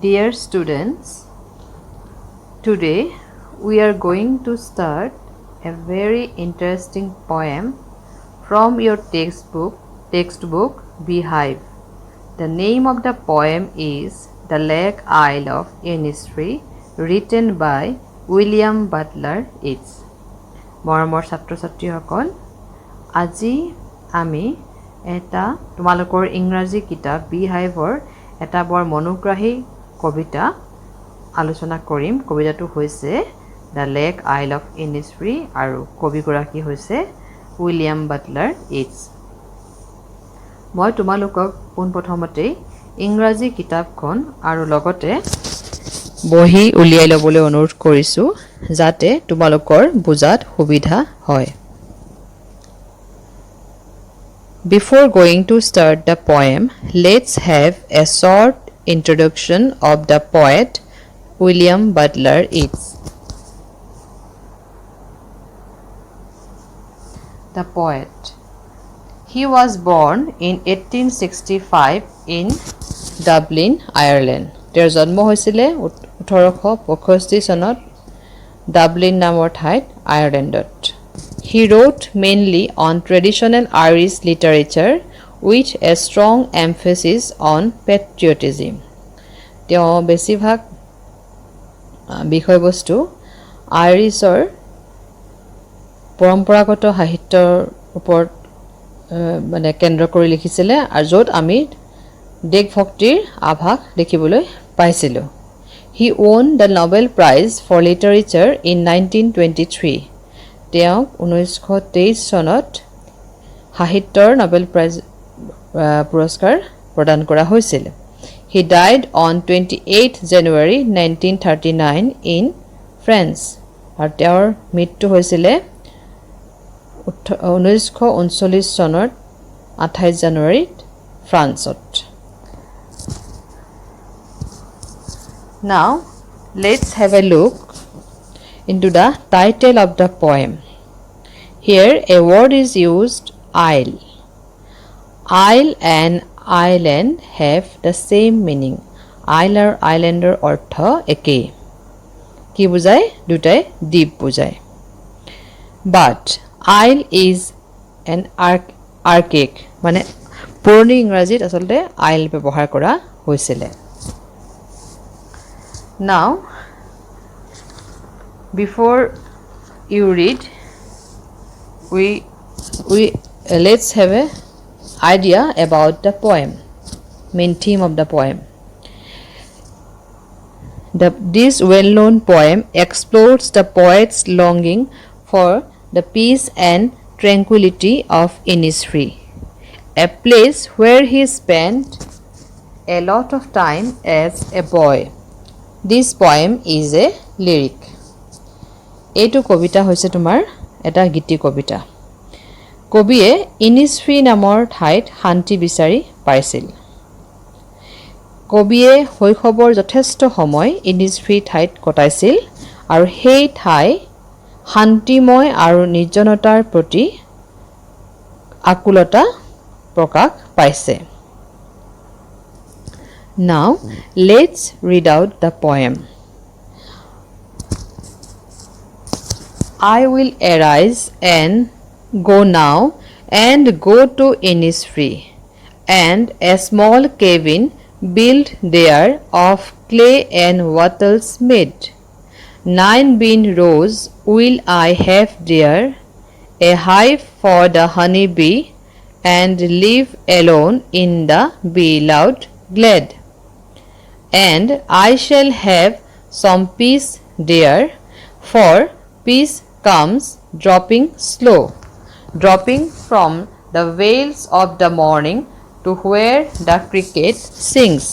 Dear students, today we are going to start a very interesting poem from your textbook Beehive. The name of the poem is The Lake Isle of Innisfree, written by William Butler Yeats. মৰমৰ ছাত্ৰ ছাত্ৰীসকল, আজি আমি এটা তোমালোকৰ ইংৰাজী কিতাপ বিহাইভৰ এটা বৰ মনোগ্ৰাহী কবিতা আলোচনা কৰিম। কবিতাটো হৈছে দ্য লেক আইল অফ ইনিছফ্ৰী আৰু কবিগৰাকী হৈছে উইলিয়াম বাটলাৰ ইটছ। মই তোমালোকক পোনপ্ৰথমতে ইংৰাজী কিতাপখন আৰু লগতে বহি উলিয়াই ল'বলৈ অনুৰোধ কৰিছোঁ যাতে তোমালোকৰ বুজাত সুবিধা হয়। Before going to start the poem, let's have a short introduction of the poet William Butler Yeats. The poet. He was born in 1865 in Dublin, Ireland. তেওঁৰ জন্ম হৈছিলে 1865 চনত ডাবলিন নামৰ ঠাইত আয়াৰলেণ্ডত। He wrote mainly on traditional Irish literature with a strong emphasis on patriotism. তেওঁ বেছিভাগ বিষয়বস্তু আইৰিছৰ পৰম্পৰাগত সাহিত্যৰ ওপৰত মানে কেন্দ্ৰ কৰি লিখিছিলে আৰু য'ত আমি দেশভক্তিৰ আভাস দেখিবলৈ পাইছিলোঁ। He won the Nobel Prize for Literature in 1923. তেওঁক 1923 চনত সাহিত্যৰ নোবেল প্ৰাইজ পুৰস্কাৰ প্ৰদান কৰা হৈছিল। He died on 28 January 1939 in France. আৰু তেওঁৰ মৃত্যু হৈছিলে 1939 চনৰ 28 জানুৱাৰীত ফ্ৰান্সত। Now let's have a look into the title of the poem. Here a word is used, isle. Isle and island have the same meaning. Isle or islander অৰ্থ একেই। কি বুজায়? দুটাই দ্বীপ বুজায়। But isle is an archaic, মানে পুৰণি ইংৰাজীত আচলতে isle ব্যৱহাৰ কৰা হৈছিলে। Now before you read, let's have a idea about the poem, main theme of the poem. This well-known poem explores the poet's longing for the peace and tranquility of Innisfree, a place where he spent a lot of time as a boy. This poem is a lyric. এইটো কবিতা হৈছে তোমাৰ এটা গীতি কবিতা। কবিয়ে Innisfree নামৰ ঠাইত শান্তি বিচাৰি পাইছিল। কবিয়ে শৈশৱৰ যথেষ্ট সময় ইনিছফ্ৰী ঠাইত কটাইছিল আৰু সেই ঠাই শান্তিময় আৰু নিৰ্জনতাৰ প্ৰতি আকুলতা প্ৰকাশ পাইছে। Now let's read out the poem. I will arise and go now and go to Innisfree, and a small cabin built there of clay and wattles made. 9 bean rows will I have there, a hive for the honey bee, and live alone in the bee loud glade. And I shall have some peace there, for peace comes dropping slow, dropping from the vales of the morning to where the cricket sings.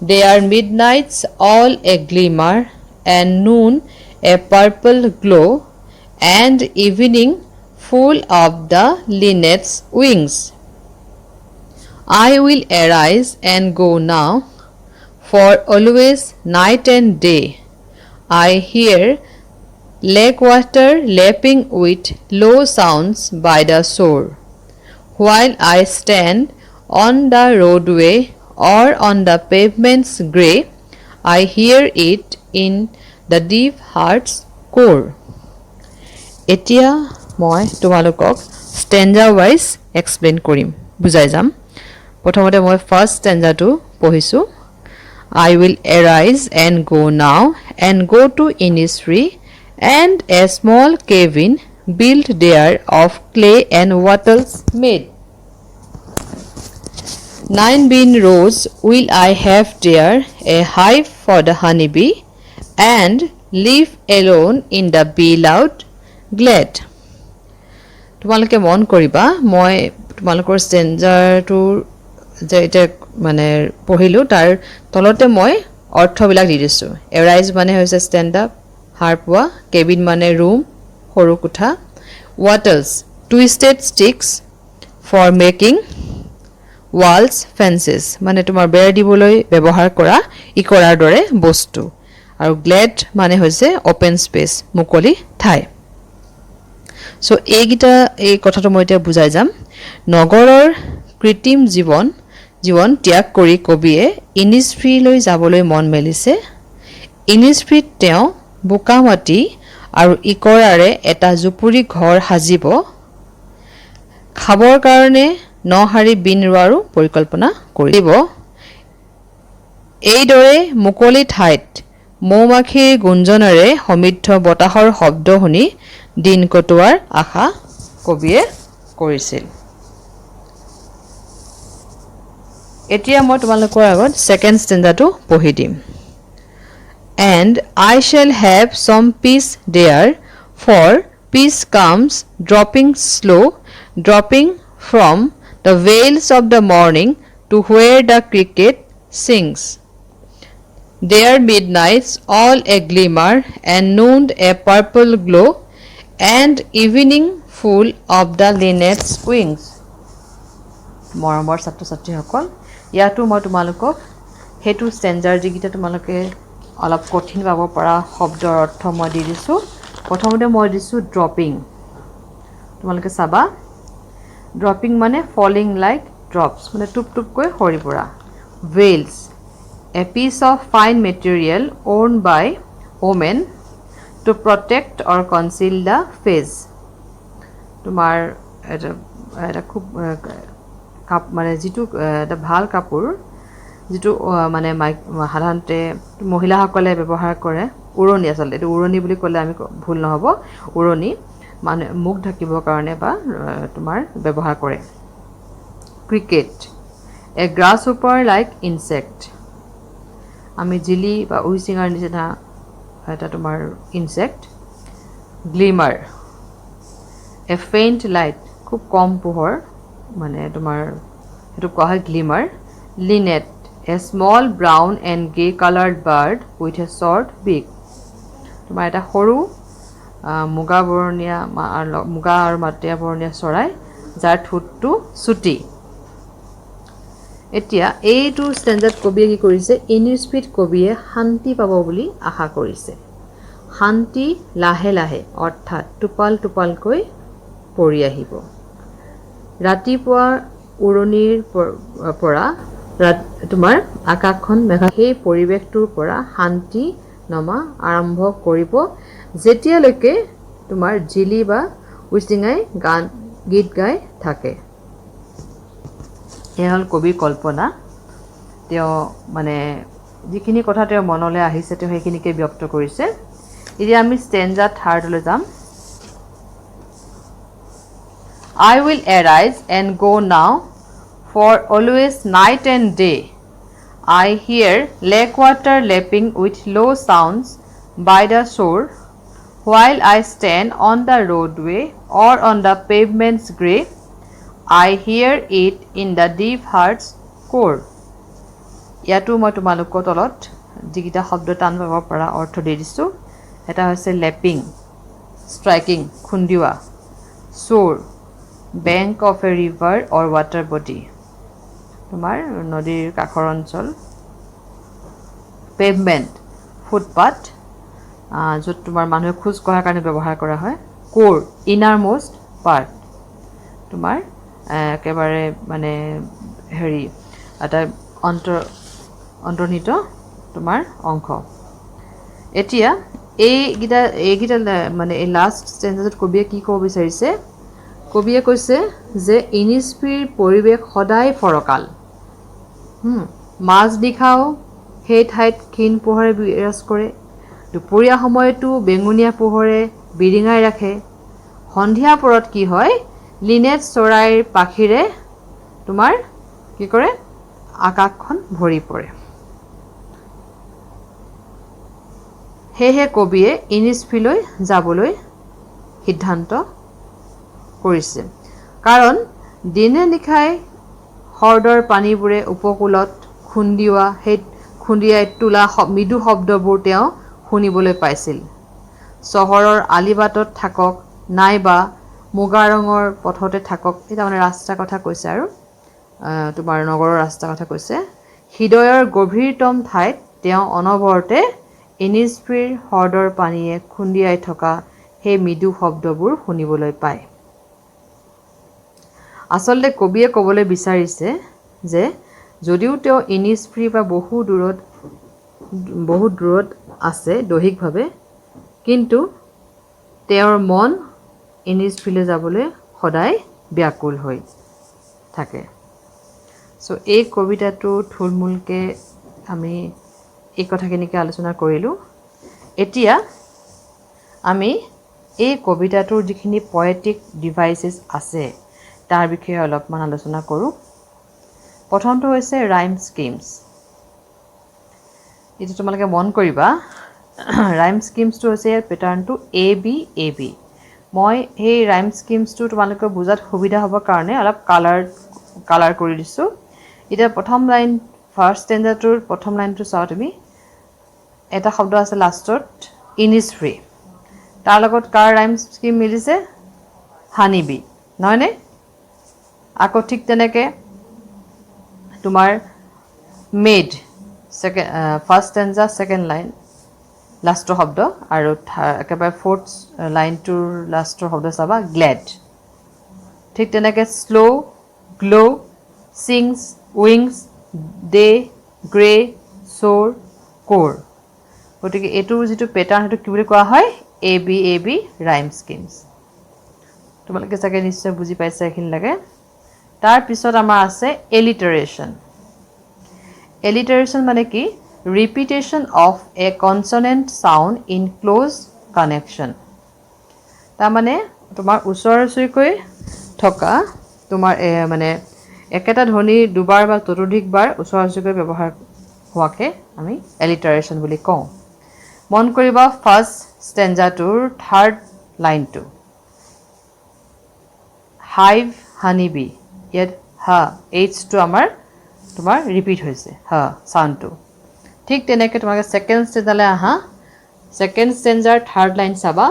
They are midnights all a glimmer, and noon a purple glow, and evening full of the linnet's wings. I will arise and go now, for always night and day I hear lake water lapping with low sounds by the shore, while I stand on the roadway or on the pavement's grey, I hear it in the deep heart's core. এতিয়া মই তোমালোকক stanza wise explain কৰিম বুজাই যাম প্ৰথমতে মই first stanzaটো পঢ়িছো I will arise and go now and go to Innisfree and a small cabin built there of clay and wattles made. 9 bean rows will I have there, a hive for the honeybee, and live alone in the bee loud glad. তোমালোকে মন কৰিবা মই তোমালোকৰ ষ্টেঞ্জাৰটো যে এটা মানে পঢ়িলো তাৰ তলতে মই অৰ্থবিলাক দি দিছো এৰাইজ মানে হৈছে ষ্টেণ্ড আপ হাৰ পোৱা কেবিন মানে ৰুম সৰু কোঠা wattles twisted sticks for making walls fences মানে তোমাৰ বেৰ দিবলৈ ব্যৱহাৰ কৰা ইকৰাৰ দৰে বস্তু আৰু glad মানে হৈছে open space মুকলি ঠাই সো এই কথাটো মই এতিয়া বুজাই যাম নগৰৰ কৃত্ৰিম জীৱন ত্যাগ কৰি কবিয়ে ইনিছফ্ৰী লৈ যাবলৈ মন মেলিছে ইনিছফ্ৰীত তেওঁ বুকামাটি আৰু ইকৰাৰে এটা জুপুৰি ঘৰ সাজিব খাবৰ কাৰণে নহাৰি বিন ৰোৱাৰো পৰিকল্পনা কৰিব এইদৰে মুকলি ঠাইত মৌমাখিৰ গুঞ্জনেৰে সমৃদ্ধ বতাহৰ শব্দ শুনি দিন কটোৱাৰ আশা কবিয়ে কৰিছিল এতিয়া মই তোমালোকৰ আগত সেকেন্ড ষ্টেঞ্জাটো পঢ়ি দিম and I shall have some peace there for peace comes dropping from the vales of the morning to where the cricket sings there midnights all a glimmer and noon a purple glow and evening full of the linnet's wings মৰমৰ ছাত্ৰ ছাত্ৰীসকল ইয়াতো মই তোমালোকক হেতু ষ্টেঞ্জাৰ যিকিটা তোমালোকে অলপ কঠিন পাব পৰা শব্দৰ অৰ্থ মই দি দিছো প্ৰথমতে মই দিছো ড্ৰপিং তোমালোকে চাবা ড্ৰপিং মানে ফলিং লাইক ড্ৰপস মানে টুপ টুপ কৈ হৰি পৰা veils a piece of fine material worn by women to protect or conceal the face তোমাৰ এটা খুব মানে যেটো এটা ভাল কাপোৰ যেটো মানে সাধাৰণতে মহিলাসকলে ব্যৱহাৰ কৰে উৰণি আচলতে এটো উৰণি বুলি ক'লে আমি ভুল নহব উৰণি মানে মুখ ঢাকিবৰ কাৰণে বা তোমাৰ ব্যৱহাৰ কৰে cricket a grasshopper like insect আমি জিলি বা উইচিঙাৰ নিচিনা এটা তোমাৰ ইনসেক্ট গ্লিমাৰ a faint light খুব কম পোহৰ মানে তোমাৰ এটো কোৱা হয় গ্লিমাৰ linnet a small brown and gray colored bird with a short beak তোমাৰ এটা সৰু মুগা বৰণীয়া মুগা আৰু মাটিয়া বৰণীয়া চৰাই যাৰ ঠোঁটটো চুটি এতিয়া এইটো ষ্টেঞ্জাত কবিয়ে কি কৰিছে ইনিছফ্ৰীত কবিয়ে শান্তি পাব বুলি আশা কৰিছে শান্তি লাহে লাহে অৰ্থাৎ টুপাল টুপালকৈ পৰি আহিব ৰাতিপুৱা উৰণিৰ পৰা তোমাৰ আকাশখন মেঘা সেই পৰিৱেশটোৰ পৰা শান্তি নমা আৰম্ভ কৰিব যেতিয়ালৈকে তোমাৰ জিলি বা উইচিঙাই গীত গাই থাকে এহল কবিৰ কল্পনা তেওঁ মানে যিখিনি কথা তেওঁ মনলৈ আহিছে তেওঁ সেইখিনিকে ব্যক্ত কৰিছে এতিয়া আমি ষ্টেঞ্জা থাৰ্ডলৈ যাম I will arise and go now for always night and day I hear lake water lapping with low sounds by the shore while I stand on the roadway or on the pavement's grey I hear it in the deep heart's core ইয়াতো মই তোমালোকৰ তলত যিকিটা শব্দ টান পাব পৰা অৰ্থ দি দিছো এটা হৈছে লেপিং striking খুন্দিওৱা shore bank of a river or water body তোমাৰ নদীৰ কাষৰ অঞ্চল pavement ফুটপাথ য'ত তোমাৰ মানুহে খোজ কঢ়াৰ কাৰণে ব্যৱহাৰ কৰা হয় core innermost part তোমাৰ একেবাৰে মানে হেৰি এটা অন্তৰ্নিহিত তোমাৰ অংশ এতিয়া এইগিটা মানে এই লাষ্ট ষ্টেঞ্জাত কবিয়ে কি ক'ব বিচাৰিছে কবিয়ে কৈছে যে ইনিছফ্ৰীৰ পৰিৱেশ সদায় ফৰকাল মাজ নিশাও সেই ঠাইত ক্ষীণ পোহৰে বিৰাজ কৰে দুপৰীয়া সময়তো বেঙুনীয়া পোহৰে বিৰিঙাই ৰাখে সন্ধিয়া পৰত কি হয় লিনেট চৰাইৰ পাখিৰে তোমাৰ কি কৰে আকাশখন ভৰি পৰে হেহে কবিয়ে ইনিছফ্ৰীলৈ যাবলৈ সিদ্ধান্ত কৰিছে কাৰণ দিনে নিশাই হ্ৰদৰ পানীবোৰে উপকূলত খুন্দিয়াই তোলা মৃদু শব্দবোৰ তেওঁ শুনিবলৈ পাইছিল চহৰৰ আলিবাটত থাকক নাইবা মুগা ৰঙৰ পথতে থাকক এটা মানে ৰাস্তাৰ কথা কৈছে আৰু তোমাৰ নগৰৰ ৰাস্তাৰ কথা কৈছে হৃদয়ৰ গভীৰতম ঠাইত তেওঁ অনবৰতে ইনিছফ্ৰীৰ হ্ৰদৰ পানীয়ে খুন্দিয়াই থকা সেই মৃদু শব্দবোৰ শুনিবলৈ পায় আচলতে কবিয়ে ক'বলৈ বিচাৰিছে যে যদিও তেওঁ ইনিছফ্ৰী বা বহু দূৰত আছে দৈহিকভাৱে কিন্তু তেওঁৰ মন ইনিছফ্ৰীলৈ যাবলৈ সদায় ব্যাকুল হৈ থাকে সো এই কবিতাটো থুলমূলকৈ আমি এই কথাখিনিকে আলোচনা কৰিলোঁ এতিয়া আমি এই কবিতাটোৰ যিখিনি পয়েটিক ডিভাইচেছ আছে তাৰ বিষয়ে অলপমান আলোচনা কৰোঁ প্ৰথমটো হৈছে ৰাইম স্কিমছ এইটো তোমালোকে মন কৰিবা ৰাইম স্কিমছটো হৈছে পেটাৰ্ণটো ABAB মই সেই ৰাইম স্কিমছটো তোমালোকে বুজাত সুবিধা হ'বৰ কাৰণে অলপ কালাৰ কৰি দিছোঁ এতিয়া প্ৰথম লাইন ফাৰ্ষ্ট ষ্টেঞ্জাটোৰ প্ৰথম লাইনটো চাওঁ তুমি এটা শব্দ আছে লাষ্টত ইনিছফ্ৰী তাৰ লগত কাৰ ৰাইম স্কিম মিলিছে হানিবি নহয়নে আকৌ ঠিক তেনেকৈ তোমাৰ made first stanza second line লাষ্টৰ শব্দ আৰু একেবাৰে ফ'ৰ্থ লাইনটোৰ লাষ্টৰ শব্দ চাবা গ্লেড ঠিক তেনেকৈ slow' glow' ছিংছ wings day grey চ'ৰ কোৰ গতিকে এইটোৰ যিটো পেটাৰ্ণ সেইটো কি বুলি কোৱা হয় ABAB ৰাইম স্কিমছ তোমালোকে চাগে নিশ্চয় বুজি পাইছা এইখিনিলৈকে তাৰপিছত আমাৰ আছে এলিটাৰেশ্যন মানে কি repetition of a consonant sound in close connection তাৰমানে তোমাৰ ওচৰ ওচৰিকৈ থকা তোমাৰ মানে একেটা ধ্বনি দুবাৰ বা ততোধিকবাৰ ওচৰ ওচৰিকৈ ব্যৱহাৰ হোৱাকে আমি এলিটাৰেশ্যন বুলি কওঁ মন কৰিবা ফাৰ্ষ্ট ষ্টেঞ্জাটোৰ থাৰ্ড লাইনটো হাইভ হানিবি ইয়াত হা এইচটো আমাৰ তোমাৰ ৰিপিট হৈছে হা চাউণ্ডটো ঠিক তেনেকৈ তোমালোকে ছেকেণ্ড ষ্টেঞ্জালৈ আহা ছেকেণ্ড ষ্টেঞ্জাৰ থাৰ্ড লাইন চাবা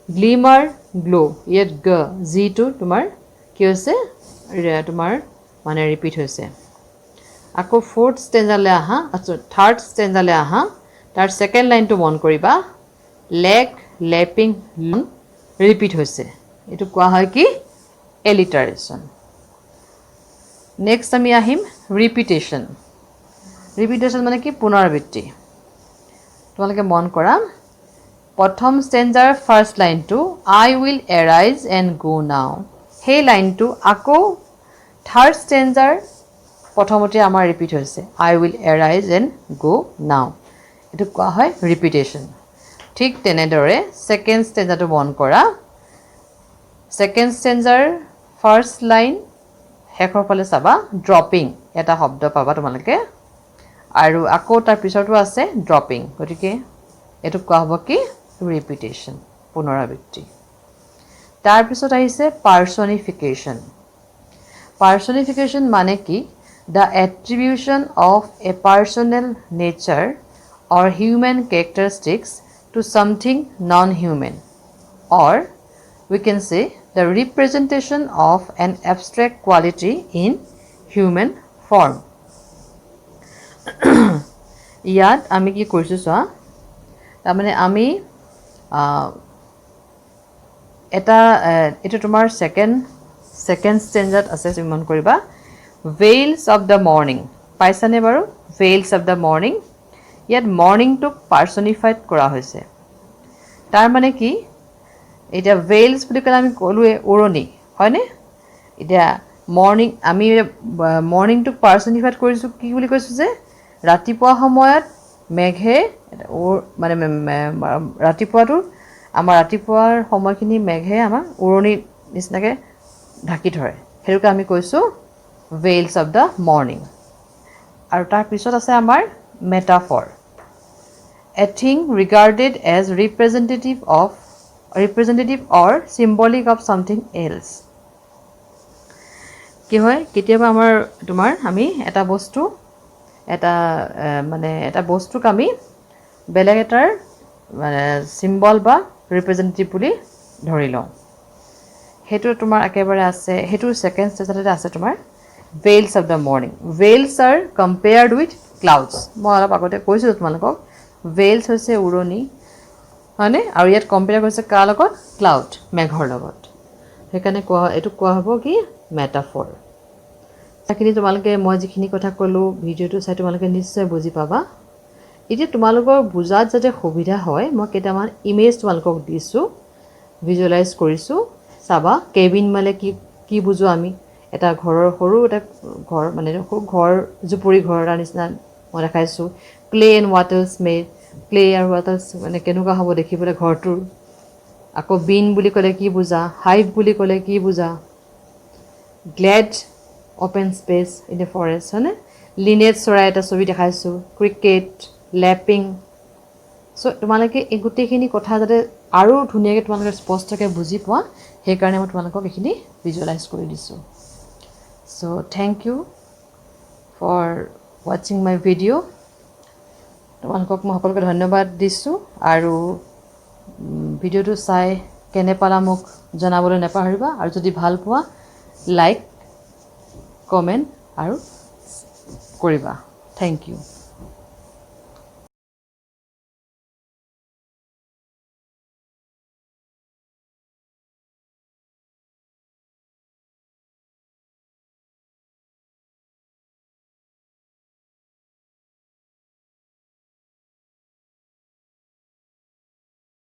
গ্লিমাৰ গ্ল' ইয়াত জিটো তোমাৰ কি হৈছে তোমাৰ মানে ৰিপিট হৈছে আকৌ ফ'ৰ্থ ষ্টেঞ্জালৈ আহা থাৰ্ড ষ্টেঞ্জালৈ আহা তাৰ ছেকেণ্ড লাইনটো মন কৰিবা লেগ লেপিং ৰিপিট হৈছে এইটো কোৱা হয় কি এলিটাৰেশ্যন নেক্সট আমি আহিম ৰিপিটেশ্যন মানে কি পুনৰাবৃত্তি তোমালোকে মন কৰা প্ৰথম ষ্টেঞ্জাৰ ফাৰ্ষ্ট লাইনটো আই উইল এৰাইজ এণ্ড গো নাও সেই লাইনটো আকৌ থাৰ্ড ষ্টেঞ্জাৰ প্ৰথমতে আমাৰ ৰিপিট হৈছে আই উইল এৰাইজ এণ্ড গো নাও এইটো কোৱা হয় ৰিপিটেশ্যন ঠিক তেনেদৰে ছেকেণ্ড ষ্টেঞ্জাৰটো মন কৰা ছেকেণ্ড ষ্টেঞ্জাৰ ফাৰ্ষ্ট লাইন শেষৰ ফালে চাবা ড্ৰপিং এটা শব্দ পাবা তোমালোকে আৰু আকৌ তাৰ পিছতো আছে ড্ৰপিং গতিকে এইটো কোৱা হ'ব কি ৰিপিটেশ্যন পুনৰাবৃত্তি তাৰপিছত আহিছে পাৰ্চনিফিকেশ্যন মানে কি the attribution of a personal nature or human characteristics to something non human or we can say the representation of an abstract quality in human form ইয়াত আমি কি কৰিছোঁ চোৱা তাৰমানে আমি এটা এইটো তোমাৰ ছেকেণ্ড ষ্টেঞ্জাত আছে মন কৰিবা veils of the morning পাইছানে বাৰু veils of the morning ইয়াত মৰ্নিংটোক পাৰ্চনিফাইড কৰা হৈছে তাৰ মানে কি এটা ভেলছ বুলি ক'লে আমি ক'লোৱে উৰণি হয়নে এতিয়া মৰ্নিং আমি মৰ্নিংটোক পাৰ্চনিফাইড কৰিছোঁ কি বুলি কৈছোঁ যে ৰাতিপুৱা সময়ত মেঘে মানে ৰাতিপুৱাটো আমাৰ ৰাতিপুৱাৰ সময়খিনি মেঘে আমাক উৰণিৰ নিচিনাকৈ ঢাকি ধৰে সেইটোকে আমি কৈছোঁ ভেলছ অফ দ্য মৰ্নিং আৰু তাৰ পিছত আছে আমাৰ metaphor a thing regarded as representative or symbolic of something else কি হয় কেতিয়াবা আমাৰ তোমাৰ আমি এটা বস্তু এটা বস্তুক আমি বেলেগ এটাৰ মানে চিম্বল বা ৰিপ্ৰেজেণ্টেটিভ বুলি ধৰি লওঁ সেইটো তোমাৰ একেবাৰে আছে সেইটো ছেকেণ্ড ষ্টেজতে আছে তোমাৰ vales of the morning vales are compared with clouds মই অলপ আগতে কৈছিলোঁ তোমালোকক ভেলছ হৈছে উৰণি হয়নে আৰু ইয়াত কম্পেয়াৰ কৰিছে কাৰ লগত ক্লাউড মেঘৰ লগত সেইকাৰণে এইটোক কোৱা হ'ব কি মেটাফৰ সেইখিনি তোমালোকে মই যিখিনি কথা ক'লোঁ ভিডিঅ'টো চাই তোমালোকে নিশ্চয় বুজি পাবা এতিয়া তোমালোকৰ বুজাত যাতে সুবিধা হয় মই কেইটামান ইমেজ তোমালোকক দিছোঁ ভিজুৱেলাইজ কৰিছোঁ চাবা কেবিন মানে কি বুজো আমি এটা ঘৰৰ সৰু এটা ঘৰ মানে সৰু ঘৰ জুপুৰি ঘৰ এটাৰ নিচিনা মই দেখাইছোঁ clay and Waters made clay আৰু ৱাটাৰ্ছ মানে কেনেকুৱা হ'ব দেখিবলৈ ঘৰটোৰ আকৌ বিন বুলি ক'লে কি বুজা হাইভ বুলি ক'লে কি বুজা Glade open space in the forest হয়নে লিনেট চৰাই এটা ছবি দেখাইছোঁ ক্ৰিকেট লেপিং চ' তোমালোকে এই গোটেইখিনি কথা যাতে আৰু ধুনীয়াকৈ তোমালোকে স্পষ্টকৈ বুজি পোৱা সেইকাৰণে মই তোমালোকক এইখিনি ভিজুৱেলাইজ কৰি দিছোঁ চ' থেংক ইউ ফৰ ৱাচিং মাই ভিডিঅ' তোমালোকক মই সকলোকে ধন্যবাদ দিছোঁ আৰু ভিডিঅ'টো চাই কেনে পালা মোক জনাবলৈ নাপাহৰিবা আৰু যদি ভাল পোৱা লাইক কমেণ্ট আৰু কৰিবা থেংক ইউ